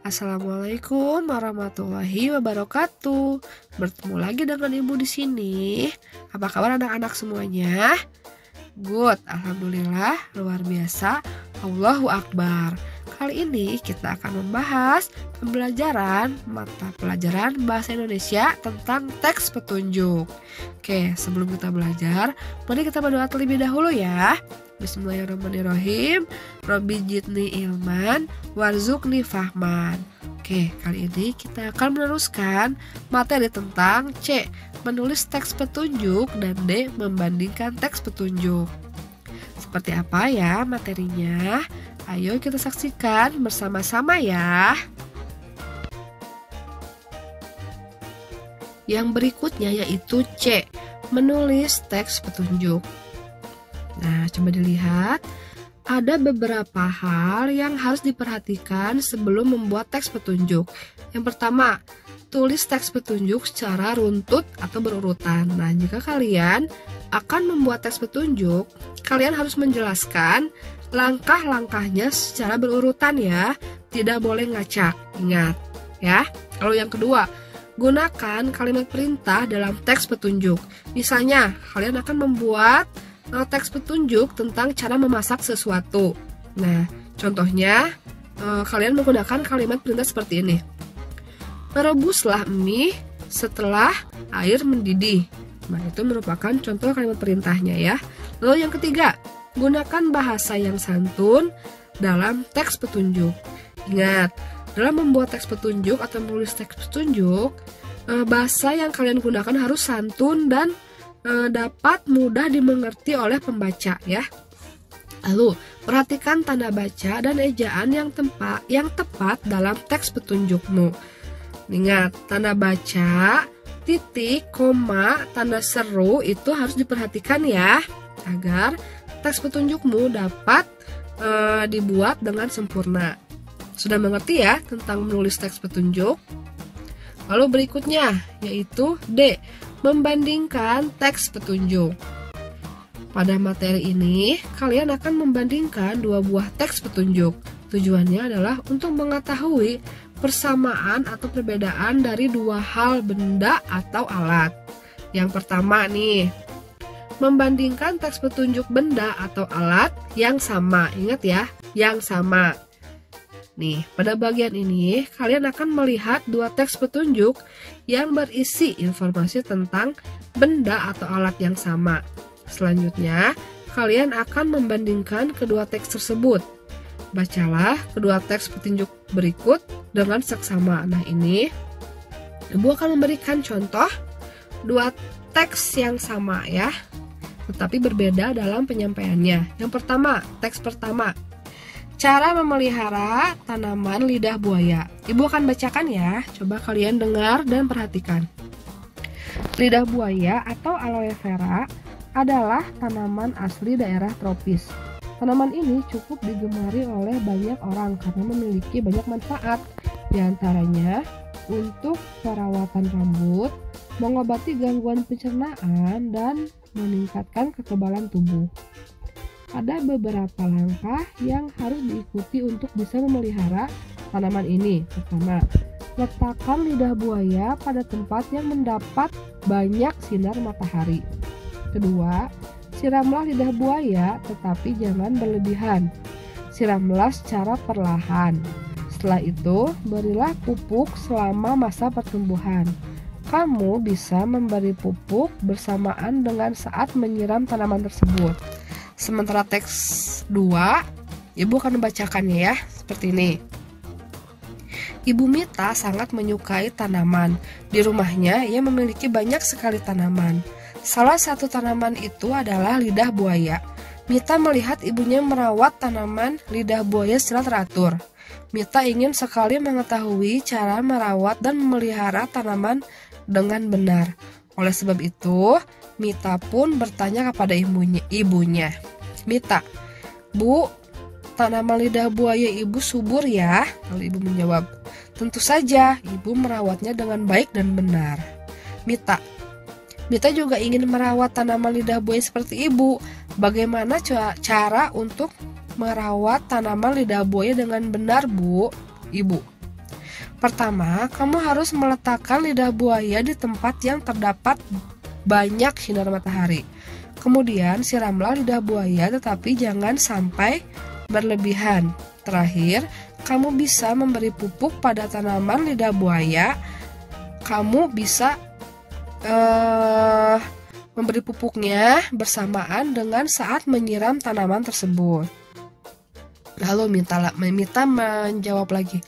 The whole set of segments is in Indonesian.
Assalamualaikum warahmatullahi wabarakatuh. Bertemu lagi dengan Ibu di sini. Apa kabar anak-anak semuanya? Good, alhamdulillah, luar biasa. Allahu Akbar. Kali ini kita akan membahas pembelajaran mata pelajaran Bahasa Indonesia tentang teks petunjuk. Oke, sebelum kita belajar, mari kita berdoa terlebih dahulu ya. Bismillahirrahmanirrahim. Robbi jidni ilman warzuqni fahman. Oke, kali ini kita akan meneruskan materi tentang C, menulis teks petunjuk, dan D, membandingkan teks petunjuk. Seperti apa ya materinya? Ayo kita saksikan bersama-sama ya. Yang berikutnya yaitu C, menulis teks petunjuk. Nah, coba dilihat. Ada beberapa hal yang harus diperhatikan sebelum membuat teks petunjuk. Yang pertama, tulis teks petunjuk secara runtut atau berurutan. Nah, jika kalian akan membuat teks petunjuk, kalian harus menjelaskan langkah-langkahnya secara berurutan ya. Tidak boleh ngacak, ingat ya. Lalu yang kedua, gunakan kalimat perintah dalam teks petunjuk. Misalnya, kalian akan membuat teks petunjuk tentang cara memasak sesuatu. Nah, contohnya kalian menggunakan kalimat perintah seperti ini. Merebuslah mie setelah air mendidih. Nah, itu merupakan contoh kalimat perintahnya ya. Lalu yang ketiga, gunakan bahasa yang santun dalam teks petunjuk. Ingat, dalam membuat teks petunjuk atau menulis teks petunjuk, bahasa yang kalian gunakan harus santun dan dapat mudah dimengerti oleh pembaca ya. Lalu, perhatikan tanda baca dan ejaan yang tepat dalam teks petunjukmu. Ingat, tanda baca, titik, koma, tanda seru itu harus diperhatikan ya, agar teks petunjukmu dapat dibuat dengan sempurna. Sudah mengerti ya tentang menulis teks petunjuk? Lalu berikutnya yaitu D, membandingkan teks petunjuk. Pada materi ini, kalian akan membandingkan dua buah teks petunjuk. Tujuannya adalah untuk mengetahui persamaan atau perbedaan dari dua hal benda atau alat. Yang pertama nih, membandingkan teks petunjuk benda atau alat yang sama. Ingat ya, yang sama. Nih, pada bagian ini kalian akan melihat dua teks petunjuk yang berisi informasi tentang benda atau alat yang sama. Selanjutnya, kalian akan membandingkan kedua teks tersebut. Bacalah kedua teks petunjuk berikut dengan seksama. Nah, ini Ibu akan memberikan contoh dua teks yang sama ya, tetapi berbeda dalam penyampaiannya. Yang pertama, teks pertama. Cara memelihara tanaman lidah buaya. Ibu akan bacakan ya, coba kalian dengar dan perhatikan. Lidah buaya atau aloe vera adalah tanaman asli daerah tropis. Tanaman ini cukup digemari oleh banyak orang karena memiliki banyak manfaat. Di antaranya untuk perawatan rambut, mengobati gangguan pencernaan, dan meningkatkan kekebalan tubuh. Ada beberapa langkah yang harus diikuti untuk bisa memelihara tanaman ini. Pertama, letakkan lidah buaya pada tempat yang mendapat banyak sinar matahari. Kedua, siramlah lidah buaya tetapi jangan berlebihan. Siramlah secara perlahan. Setelah itu, berilah pupuk selama masa pertumbuhan. Kamu bisa memberi pupuk bersamaan dengan saat menyiram tanaman tersebut. Sementara teks 2, Ibu akan membacakannya ya, seperti ini. Ibu Mita sangat menyukai tanaman. Di rumahnya, ia memiliki banyak sekali tanaman. Salah satu tanaman itu adalah lidah buaya. Mita melihat ibunya merawat tanaman lidah buaya secara teratur. Mita ingin sekali mengetahui cara merawat dan memelihara tanaman dengan benar. Oleh sebab itu, Mita pun bertanya kepada ibunya. Mita, Bu, tanaman lidah buaya ibu subur ya? Lalu ibu menjawab, tentu saja, ibu merawatnya dengan baik dan benar. Mita juga ingin merawat tanaman lidah buaya seperti ibu. Bagaimana cara untuk merawat tanaman lidah buaya dengan benar, Bu? Ibu. Pertama, kamu harus meletakkan lidah buaya di tempat yang terdapat banyak sinar matahari. Kemudian siramlah lidah buaya tetapi jangan sampai berlebihan. Terakhir, kamu bisa memberi pupuk pada tanaman lidah buaya. Kamu bisa memberi pupuknya bersamaan dengan saat menyiram tanaman tersebut. Lalu Mita menjawab lagi,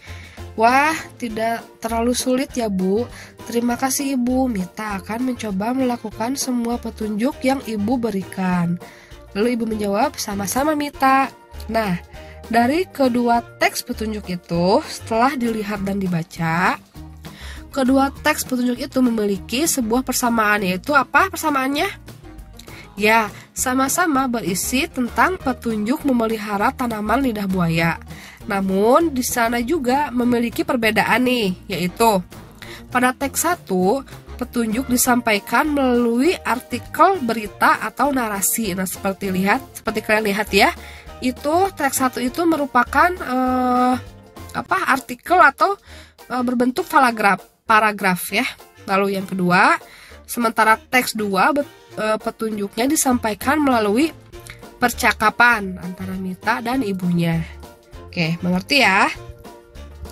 "Wah, tidak terlalu sulit ya Bu. Terima kasih Ibu. Mita akan mencoba melakukan semua petunjuk yang Ibu berikan." Lalu Ibu menjawab, "Sama-sama Mita." Nah, dari kedua teks petunjuk itu, setelah dilihat dan dibaca, kedua teks petunjuk itu memiliki sebuah persamaan, yaitu apa persamaannya? Ya, sama-sama berisi tentang petunjuk memelihara tanaman lidah buaya. Namun, di sana juga memiliki perbedaan nih, yaitu pada teks 1, petunjuk disampaikan melalui artikel berita atau narasi. Nah, seperti kalian lihat ya, itu teks 1 itu merupakan artikel atau berbentuk paragraf ya. Lalu yang kedua, sementara teks 2 petunjuknya disampaikan melalui percakapan antara Mita dan ibunya. Oke, mengerti ya?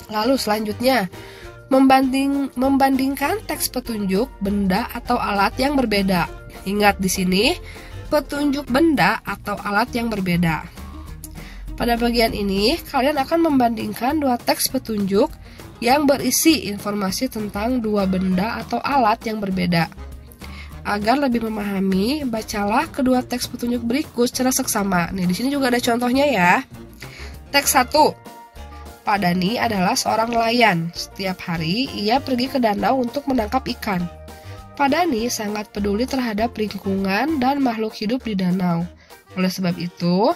Lalu selanjutnya, membandingkan teks petunjuk benda atau alat yang berbeda. Ingat di sini, petunjuk benda atau alat yang berbeda. Pada bagian ini, kalian akan membandingkan dua teks petunjuk yang berisi informasi tentang dua benda atau alat yang berbeda. Agar lebih memahami, bacalah kedua teks petunjuk berikut secara seksama. Nih, di sini juga ada contohnya ya. Teks 1. Pak Dani adalah seorang nelayan. Setiap hari, ia pergi ke danau untuk menangkap ikan. Pak Dani sangat peduli terhadap lingkungan dan makhluk hidup di danau. Oleh sebab itu,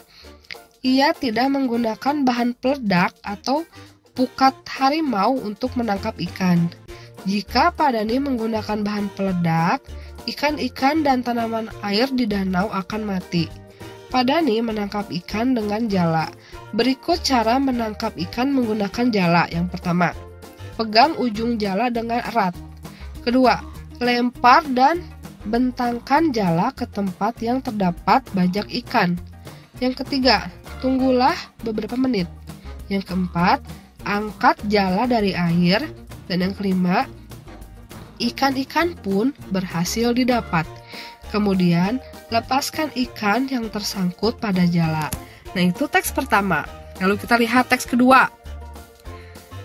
ia tidak menggunakan bahan peledak atau pukat harimau untuk menangkap ikan. Jika Pak Dani menggunakan bahan peledak, ikan-ikan dan tanaman air di danau akan mati. Pak Dani menangkap ikan dengan jala. Berikut cara menangkap ikan menggunakan jala. Yang pertama, pegang ujung jala dengan erat. Kedua, lempar dan bentangkan jala ke tempat yang terdapat banyak ikan. Yang ketiga, tunggulah beberapa menit. Yang keempat, angkat jala dari air. Dan yang kelima, ikan-ikan pun berhasil didapat. Kemudian, lepaskan ikan yang tersangkut pada jala. Nah, itu teks pertama. Lalu kita lihat teks kedua.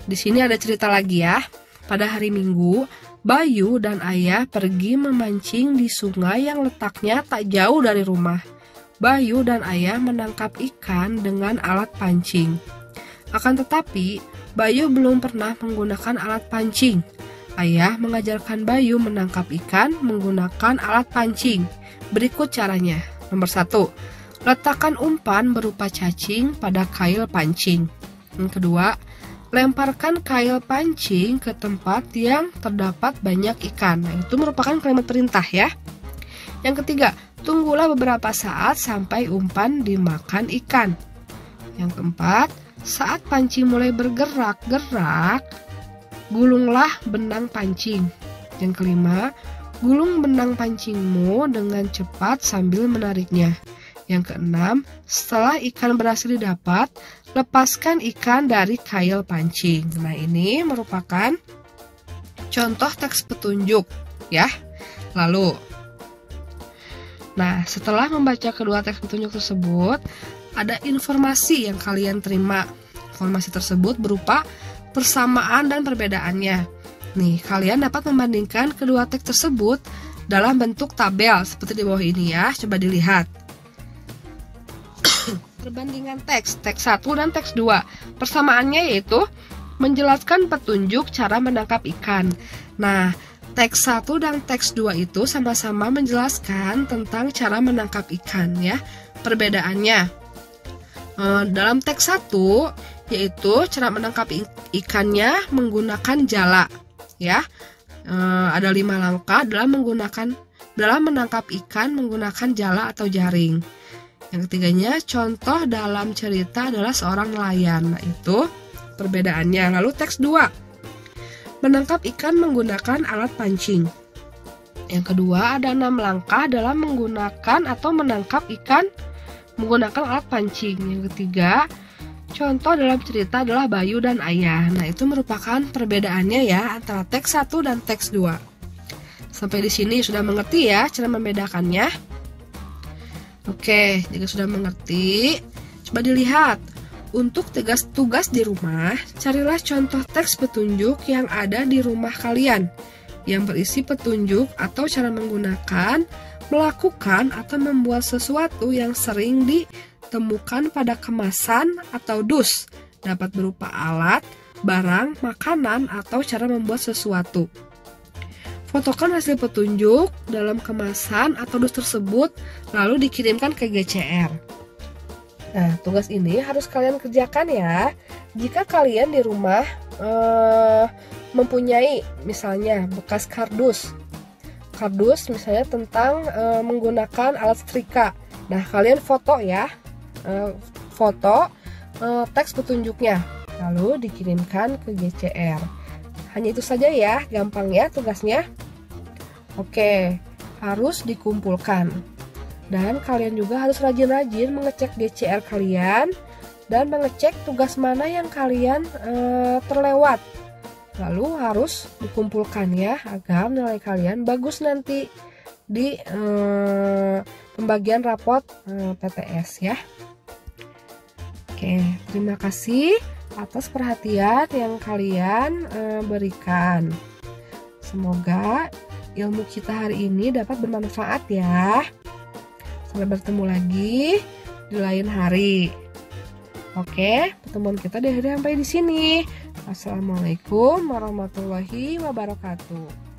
Di sini ada cerita lagi ya. Pada hari Minggu, Bayu dan Ayah pergi memancing di sungai yang letaknya tak jauh dari rumah. Bayu dan Ayah menangkap ikan dengan alat pancing. Akan tetapi, Bayu belum pernah menggunakan alat pancing. Ayah mengajarkan Bayu menangkap ikan menggunakan alat pancing. Berikut caranya. Nomor 1, letakkan umpan berupa cacing pada kail pancing. Yang kedua, lemparkan kail pancing ke tempat yang terdapat banyak ikan. Nah, itu merupakan kalimat perintah ya. Yang ketiga, tunggulah beberapa saat sampai umpan dimakan ikan. Yang keempat, saat pancing mulai bergerak-gerak, gulunglah benang pancing. Yang kelima, gulung benang pancingmu dengan cepat sambil menariknya. Yang keenam, setelah ikan berhasil didapat, lepaskan ikan dari kail pancing. Nah, ini merupakan contoh teks petunjuk ya. Lalu, nah, setelah membaca kedua teks petunjuk tersebut, ada informasi yang kalian terima. Informasi tersebut berupa persamaan dan perbedaannya. Nih, kalian dapat membandingkan kedua teks tersebut dalam bentuk tabel seperti di bawah ini ya. Coba dilihat. Perbandingan teks 1 dan teks 2. Persamaannya yaitu menjelaskan petunjuk cara menangkap ikan. Nah, teks 1 dan teks 2 itu sama-sama menjelaskan tentang cara menangkap ikan ya. Perbedaannya, dalam teks 1 yaitu cara menangkap ikannya menggunakan jala ya. Ada 5 langkah dalam menangkap ikan menggunakan jala atau jaring. Yang ketiganya, contoh dalam cerita adalah seorang nelayan. Nah, itu perbedaannya. Lalu teks 2. menangkap ikan menggunakan alat pancing. Yang kedua, ada 6 langkah dalam menggunakan atau menangkap ikan menggunakan alat pancing. Yang ketiga, contoh dalam cerita adalah Bayu dan Ayah. Nah, itu merupakan perbedaannya ya antara teks 1 dan teks 2. Sampai di sini sudah mengerti ya cara membedakannya? Oke, jika sudah mengerti, coba dilihat. Untuk tugas di rumah, carilah contoh teks petunjuk yang ada di rumah kalian yang berisi petunjuk atau cara menggunakan, melakukan, atau membuat sesuatu yang sering ditemukan pada kemasan atau dus. Dapat berupa alat, barang, makanan, atau cara membuat sesuatu. Fotokan hasil petunjuk dalam kemasan atau dus tersebut, lalu dikirimkan ke GCR. Nah, tugas ini harus kalian kerjakan ya. Jika kalian di rumah mempunyai misalnya bekas kardus misalnya tentang menggunakan alat setrika. Nah, kalian foto ya, teks petunjuknya, lalu dikirimkan ke GCR. Hanya itu saja ya, gampang ya tugasnya. Oke, harus dikumpulkan. Dan kalian juga harus rajin-rajin mengecek GCR kalian dan mengecek tugas mana yang kalian terlewat. Lalu harus dikumpulkan ya agar nilai kalian bagus nanti di pembagian rapot PTS ya. Oke, terima kasih atas perhatian yang kalian berikan. Semoga ilmu kita hari ini dapat bermanfaat ya. Sampai bertemu lagi di lain hari. Oke, pertemuan kita diakhiri sampai di sini. Assalamualaikum warahmatullahi wabarakatuh.